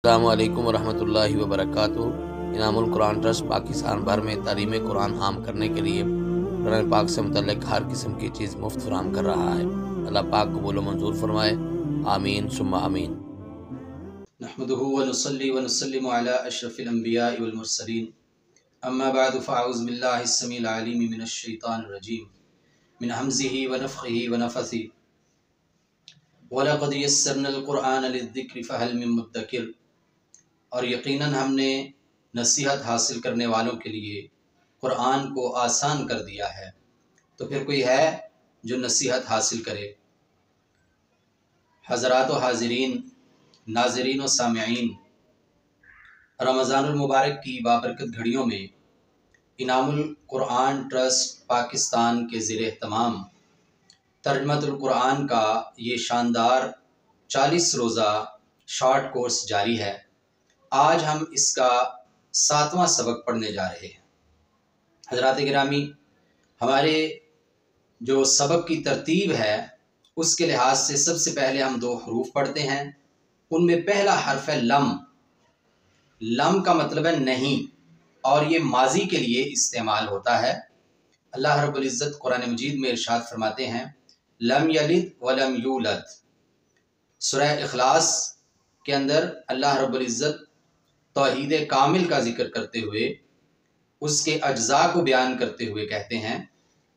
السلام علیکم ورحمۃ اللہ وبرکاتہ۔ انعام القرآن ٹرسٹ پاکستان بھر میں تعلیم قرآن عام کرنے کے لیے قرآن پاک سے متعلق ہر قسم کی چیز مفت فراہم کر رہا ہے۔ اللہ پاک قبول و منظور فرمائے، آمین ثم آمین۔ نحمده ونصلي ونسلم على اشرف الانبیاء والمرسلین، اما بعد فاعوذ باللہ السمیع العلیم من الشیطان الرجیم من حمزه ونفخه ونفثه وَلَقَدْ يَسَّرْنَا الْقُرْآنَ لِلذِّكْرِ فَهَلْ مِن مُدَّكِرٍ، اور یقیناً ہم نے نصیحت حاصل کرنے والوں کے لیے قرآن کو آسان کر دیا ہے، تو پھر کوئی ہے جو نصیحت حاصل کرے۔ حضرات و حاضرین، ناظرین و سامعین، رمضان المبارک کی بابرکت گھڑیوں میں انعام القرآن ٹرسٹ پاکستان کے زیر اہتمام ترجمۃ القرآن کا یہ شاندار 40 روزہ شارٹ کورس جاری ہے۔ آج ہم اس کا 7واں سبق پڑھنے جا رہے ہیں۔ حضرات گرامی، ہمارے جو سبق کی ترتیب ہے اس کے لحاظ سے سب سے پہلے ہم 2 حروف پڑھتے ہیں۔ ان میں پہلا حرف ہے لم۔ لم کا مطلب ہے نہیں، اور یہ ماضی کے لیے استعمال ہوتا ہے۔ اللہ رب العزت قرآن مجید میں ارشاد فرماتے ہیں، لم یلد ولم یولد۔ سورہ اخلاص کے اندر اللہ رب العزت توحید کامل کا ذکر کرتے ہوئے اس کے اجزاء کو بیان کرتے ہوئے کہتے ہیں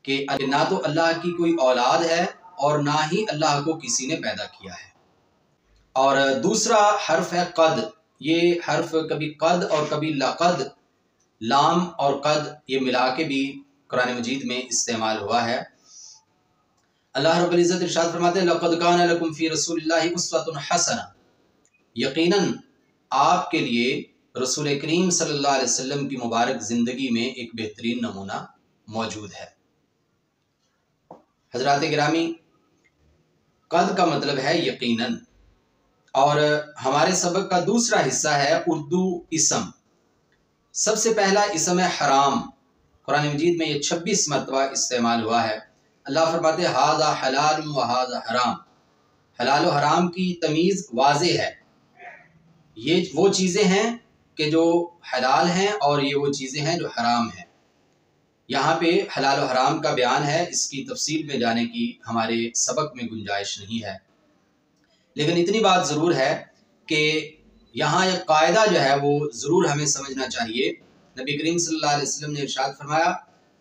کہ نہ تو اللہ کی کوئی اولاد ہے اور نہ ہی اللہ کو کسی نے پیدا کیا ہے۔ اور دوسرا حرف ہے قد۔ یہ حرف کبھی قد اور کبھی لقد، لام اور قد یہ ملا کے بھی قرآن مجید میں استعمال ہوا ہے۔ اللہ رب العزت ارشاد فرماتے ہیں، لقد کان لکم فی رسول اللہ اسوۃ حسنہ۔ یقیناً آپ کے لیے رسول کریم صلی اللہ علیہ وسلم کی مبارک زندگی میں ایک بہترین نمونہ موجود ہے۔ حضرات گرامی، قد کا مطلب ہے یقیناً، اور ہمارے سبق کا دوسرا حصہ ہے اردو اسم۔ سب سے پہلا اسم ہے حرام۔ قرآن مجید میں یہ 26 مرتبہ استعمال ہوا ہے۔ اللہ فرماتے ہیں، ھذا حلال و ھذا حرام۔ حلال و حرام کی تمیز واضح ہے۔ یہ وہ چیزیں ہیں کہ جو حلال ہیں اور یہ وہ چیزیں ہیں جو حرام ہیں۔ یہاں پہ حلال و حرام کا بیان ہے، اس کی تفصیل میں جانے کی ہمارے سبق میں گنجائش نہیں ہے، لیکن اتنی بات ضرور ہے کہ یہاں ایک قاعدہ جو ہے وہ ضرور ہمیں سمجھنا چاہیے۔ نبی کریم صلی اللہ علیہ وسلم نے ارشاد فرمایا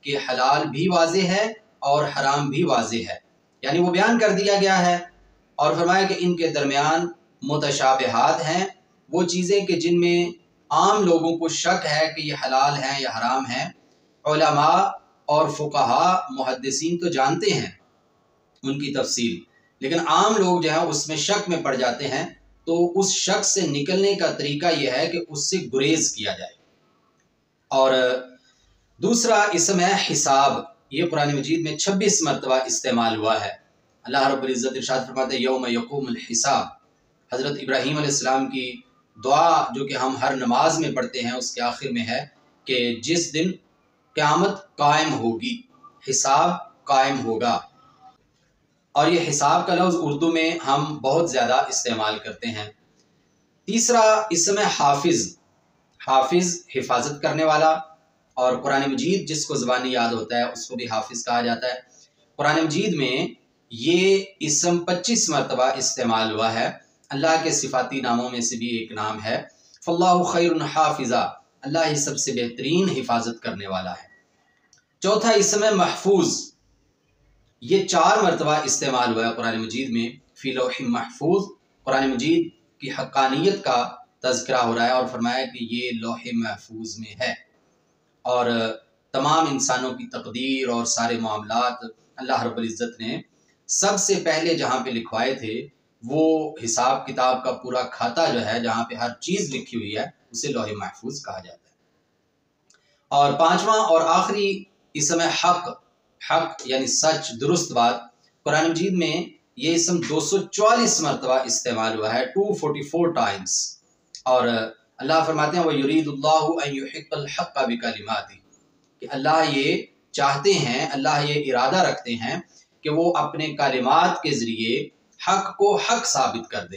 کہ حلال بھی واضح ہے اور حرام بھی واضح ہے، یعنی وہ بیان کر دیا گیا ہے، اور فرمایا کہ ان کے درمیان متشابہات ہیں، وہ چیزیں کہ جن میں عام لوگوں کو شک ہے کہ یہ حلال ہیں یا حرام ہیں۔ علماء اور فقہا محدثین تو جانتے ہیں ان کی تفصیل، لیکن عام لوگ جو ہیں اس میں شک میں پڑ جاتے ہیں، تو اس شک سے نکلنے کا طریقہ یہ ہے کہ اس سے گریز کیا جائے۔ اور دوسرا اسم ہے حساب۔ یہ قرآن مجید میں 26 مرتبہ استعمال ہوا ہے۔ اللہ رب العزت ارشاد فرماتے ہیں، یوم یقوم الحساب۔ حضرت ابراہیم علیہ السلام کی دعا جو کہ ہم ہر نماز میں پڑھتے ہیں، اس کے آخر میں ہے کہ جس دن قیامت قائم ہوگی، حساب قائم ہوگا۔ اور یہ حساب کا لفظ اردو میں ہم بہت زیادہ استعمال کرتے ہیں۔ تیسرا اسم ہے حافظ۔ حافظ حفاظت کرنے والا، اور قرآن مجید جس کو زبانی یاد ہوتا ہے اس کو بھی حافظ کہا جاتا ہے۔ قرآن مجید میں یہ اسم 25 مرتبہ استعمال ہوا ہے۔ اللہ کے صفاتی ناموں میں سے بھی ایک نام ہے، فاللہ خیر حافظا، اللہ ہی سب سے بہترین حفاظت کرنے والا ہے۔ چوتھا اسم ہے محفوظ۔ یہ 4 مرتبہ استعمال ہوا ہے قرآن مجید میں، فی لوح محفوظ۔ قرآن مجید کی حقانیت کا تذکرہ ہو رہا ہے اور فرمایا کہ یہ لوح محفوظ میں ہے، اور تمام انسانوں کی تقدیر اور سارے معاملات اللہ رب العزت نے سب سے پہلے جہاں پہ لکھوائے تھے، وہ حساب کتاب کا پورا کھاتا جو ہے جہاں پہ ہر چیز لکھی ہوئی ہے اسے لوح محفوظ کہا جاتا ہے۔ اور 5واں اور آخری اسم ہے حق۔ حق یعنی سچ، درست بات۔ قرآن مجید میں یہ اسم 244 مرتبہ استعمال ہوا ہے، 244 ٹائمز۔ اور اللہ فرماتے ہیں، وَيُرِيدُ اللَّهُ أَن يُحِقَّ الْحَقَّ بِكَلِمَاتِهِ، کہ اللہ یہ چاہتے ہیں، اللہ یہ ارادہ رکھتے ہیں کہ وہ اپنے کلمات کے ذریعے حق کو حق ثابت کر دے۔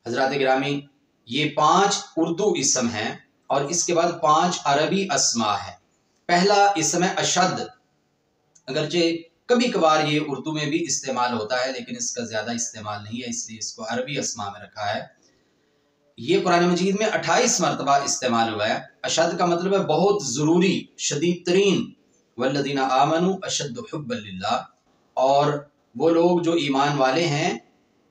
حضرات گرامی، یہ 5 اردو اسم ہیں اور اس کے بعد 5 عربی اسما ہے۔ پہلا اسم ہے اشد، اگرچہ کبھی کبھار یہ اردو میں بھی استعمال ہوتا ہے لیکن اس کا زیادہ استعمال نہیں ہے، اس لیے اس کو عربی اسما میں رکھا ہے۔ یہ قرآن مجید میں 28 مرتبہ استعمال ہوا ہے۔ اشد کا مطلب ہے بہت ضروری، شدید ترین، والذین آمنوا اشد حبا للہ، اور وہ لوگ جو ایمان والے ہیں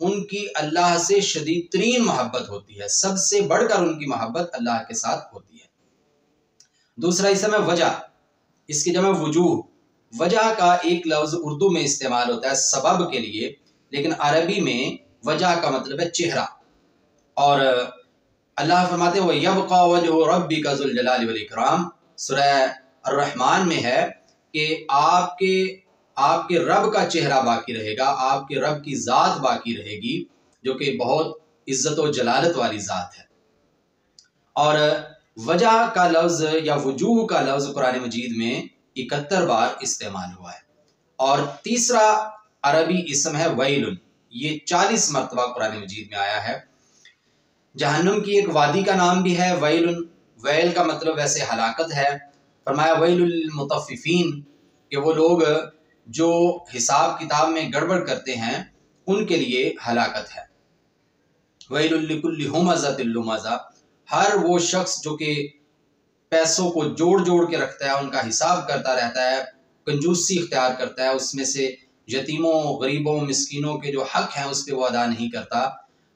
ان کی اللہ سے شدید ترین محبت ہوتی ہے، سب سے بڑھ کر ان کی محبت اللہ کے ساتھ ہوتی ہے۔ دوسرا اسم ہے وجہ، اس کی جمع وجوہ۔ وجہ کا ایک لفظ اردو میں استعمال ہوتا ہے سبب کے لیے، لیکن عربی میں وجہ کا مطلب ہے چہرہ، اور اللہ فرماتے ہیں وَيَبْقَى وَجْهُ رَبِّكَ ذُو الْجَلَالِ وَالْإِكْرَامِ، سورہ الرحمن میں ہے کہ آپ کے رب کا چہرہ باقی رہے گا، آپ کے رب کی ذات باقی رہے گی جو کہ بہت عزت و جلالت والی ذات ہے۔ اور وجہ کا لفظ یا وجوہ کا لفظ قرآن مجید میں 71 بار استعمال ہوا ہے۔ اور تیسرا عربی اسم ہے ویل، یہ 40 مرتبہ قرآن مجید میں آیا ہے۔ جہنم کی ایک وادی کا نام بھی ہے ویل، ویل کا مطلب ویسے ہلاکت ہے۔ فرمایا ویل للمطففین، کہ وہ لوگ جو حساب کتاب میں گڑبڑ کرتے ہیں ان کے لیے ہلاکت ہے۔ ویل لکل ہمزۃ لمزہ، ہر وہ شخص جو کہ پیسوں کو جوڑ جوڑ کے رکھتا ہے، ان کا حساب کرتا رہتا ہے، کنجوسی اختیار کرتا ہے، اس میں سے یتیموں، غریبوں، مسکینوں کے جو حق ہیں اس پہ وہ ادا نہیں کرتا،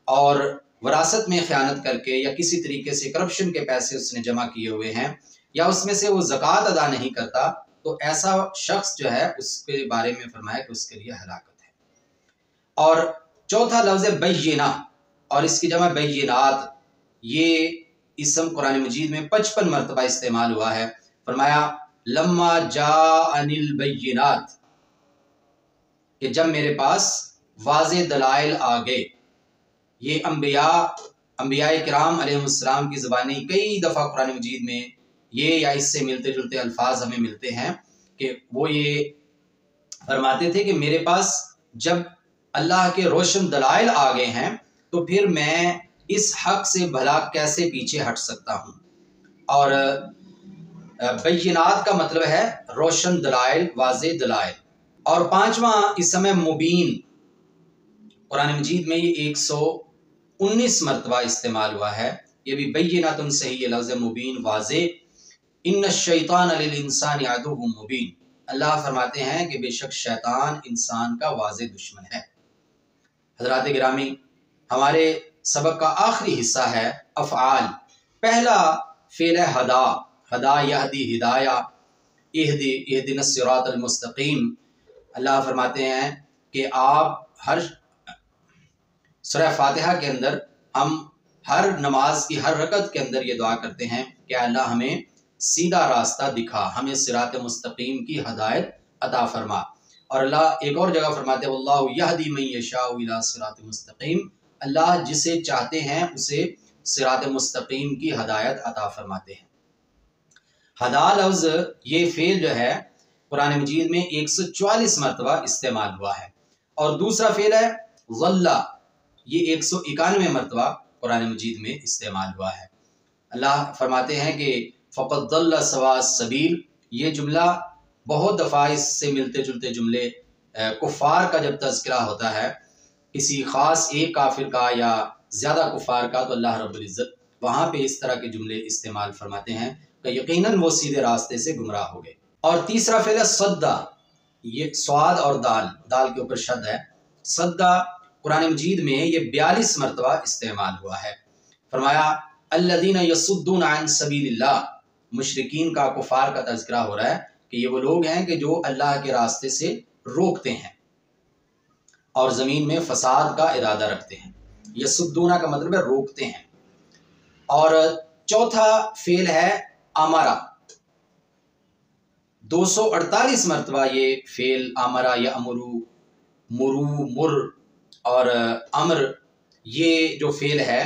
اور وراثت میں خیانت کر کے یا کسی طریقے سے کرپشن کے پیسے اس نے جمع کیے ہوئے ہیں، یا اس میں سے وہ زکوٰۃ ادا نہیں کرتا، تو ایسا شخص جو ہے اس کے بارے میں فرمایا کہ اس کے لیے ہلاکت ہے۔ اور چوتھا لفظ ہے بینہ، اور اس کی جمع بینات، یہ اسم قرآن مجید میں 55 مرتبہ استعمال ہوا ہے۔ فرمایا لما جاءنی البینات، کہ جب میرے پاس واضح دلائل آ گئے۔ یہ انبیاء کرام علیہ السلام کی زبانی کئی دفعہ قرآن مجید میں یہ یا اس سے ملتے جلتے الفاظ ہمیں ملتے ہیں کہ وہ یہ فرماتے تھے کہ میرے پاس جب اللہ کے روشن دلائل آ گئے ہیں تو پھر میں اس حق سے بھلا کیسے پیچھے ہٹ سکتا ہوں۔ اور بینات کا مطلب ہے روشن دلائل، واضح دلائل۔ اور پانچواں اسم ہے مبین، قرآن مجید میں یہ 119 مرتبہ استعمال ہوا ہے، یہ بھی بینات سے ہی یہ لفظ مبین، واضح۔ ان الشیطان للانسان عدو مبین، اللہ فرماتے ہیں کہ بے شک شیطان انسان کا واضح دشمن ہے۔ حضرات گرامی، ہمارے سبق کا آخری حصہ ہے افعال۔ پہلا فعل ہے ہدا، ہدا یہدی ہدایہ، اہدنا الصراط المستقیم۔ اللہ فرماتے ہیں کہ آپ ہر سورہ فاتحہ کے اندر، ہم ہر نماز کی ہر رکعت کے اندر یہ دعا کرتے ہیں کہ اللہ ہمیں سیدھا راستہ دکھا، ہمیں صراط مستقیم کی ہدایت عطا فرما۔ اور اللہ ایک اور جگہ فرماتے ہیں واللہ یہدی من یشاء الی صراط مستقیم، اللہ جسے چاہتے ہیں اسے صراط مستقیم کی ہدایت عطا فرماتے ہیں۔ ہدا لفظ یہ فعل جو ہے قرآن مجید میں 144 مرتبہ استعمال ہوا ہے۔ اور دوسرا فعل ہے ضلہ، یہ 191 مرتبہ قرآن مجید میں استعمال ہوا ہے۔ اللہ فرماتے ہیں کہ فقد ضل سواء السبیل، یہ جملہ بہت دفعہ اس سے ملتے جلتے جملے کفار کا جب تذکرہ ہوتا ہے، کسی خاص ایک کافر کا یا زیادہ کفار کا، تو اللہ رب العزت وہاں پہ اس طرح کے جملے استعمال فرماتے ہیں کہ یقیناً وہ سیدھے راستے سے گمراہ ہو گئے۔ اور تیسرا فعل ہے صدہ، یہ سواد اور دال کے اوپر شد ہے۔ صدہ قرآن مجید میں یہ 42 مرتبہ استعمال ہوا ہے۔ فرمایا الذین یصدون عن سبیل اللہ، مشرکین کا، کفار کا تذکرہ ہو رہا ہے کہ یہ وہ لوگ ہیں کہ جو اللہ کے راستے سے روکتے ہیں اور زمین میں فساد کا ارادہ رکھتے ہیں۔ یصدون کا مطلب ہے روکتے ہیں۔ اور چوتھا فعل ہے امرا، 248 مرتبہ یہ فعل امرا یا امرو، مرو، مر اور امر، یہ جو فعل ہے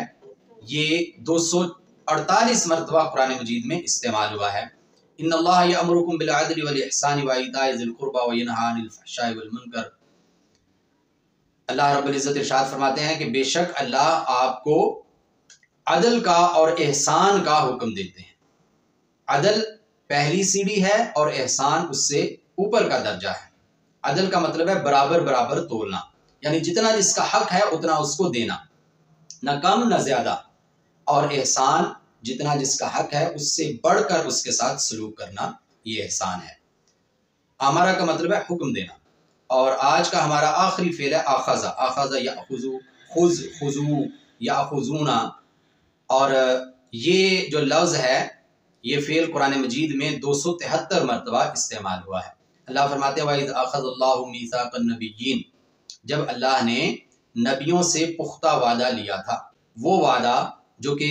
یہ 248 مرتبہ قرآن مجید میں استعمال ہوا ہے۔ ان اللہ یأمرکم بالعدل والاحسان وایتاء ذی القربى وینہی عن الفحشاء والمنکر۔ اللہ رب العزت ارشاد فرماتے ہیں کہ بے شک اللہ آپ کو عدل کا اور احسان کا حکم دیتے ہیں۔ عدل پہلی سیڑھی ہے اور احسان اس سے اوپر کا درجہ ہے۔ عدل کا مطلب ہے برابر برابر تولنا، یعنی جتنا جس کا حق ہے اتنا اس کو دینا، نہ کم نہ زیادہ۔ اور احسان جتنا جس کا حق ہے اس سے بڑھ کر اس کے ساتھ سلوک کرنا، یہ احسان ہے۔ امرا کا مطلب ہے حکم دینا، اور آج کا ہمارا آخری فعل ہے آخذ۔ آخذ یاخذ، خذ، خذو، یاخذون، اور یہ جو لفظ ہے یہ فعل قرآن مجید میں 273 مرتبہ استعمال ہوا ہے۔ اللہ فرماتے ہیں وَإِذْ أَخَذَ اللَّهُ مِيثَاقَ النَّبِيِّينَ، جب اللہ نے نبیوں سے پختہ وعدہ لیا تھا، وہ وعدہ جو کہ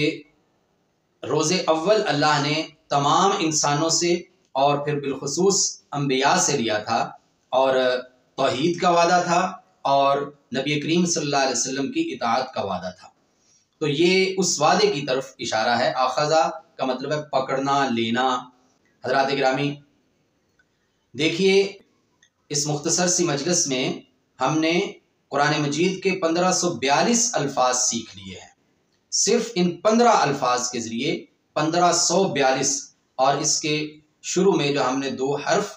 روز اول اللہ نے تمام انسانوں سے اور پھر بالخصوص انبیاء سے لیا تھا، اور توحید کا وعدہ تھا اور نبی کریم صلی اللہ علیہ وسلم کی اطاعت کا وعدہ تھا۔ تو یہ اس وعدے کی طرف اشارہ ہے۔ آخذہ کا مطلب ہے پکڑنا، لینا۔ حضرات گرامی، دیکھیے اس مختصر سی مجلس میں ہم نے قرآن مجید کے 1542 الفاظ سیکھ لیے ہیں۔ صرف ان 15 الفاظ کے ذریعے 1542، اور اس کے شروع میں جو ہم نے 2 حرف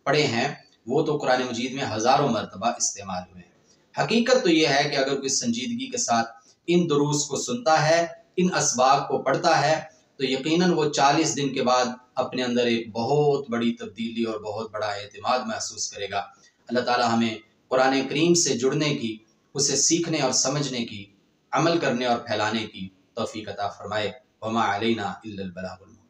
پڑھے ہیں وہ تو قرآن مجید میں ہزاروں مرتبہ استعمال ہوئے ہیں۔ حقیقت تو یہ ہے کہ اگر کوئی سنجیدگی کے ساتھ ان دروس کو سنتا ہے، ان اسباق کو پڑھتا ہے، تو یقیناً وہ 40 دن کے بعد اپنے اندر ایک بہت بڑی تبدیلی اور بہت بڑا اعتماد محسوس کرے گا۔ اللہ تعالی ہمیں قرآن کریم سے جڑنے کی، اسے سیکھنے اور سمجھنے کی، عمل کرنے اور پھیلانے کی توفیق عطا فرمائے۔ وما علینا الا البلاغ المبین۔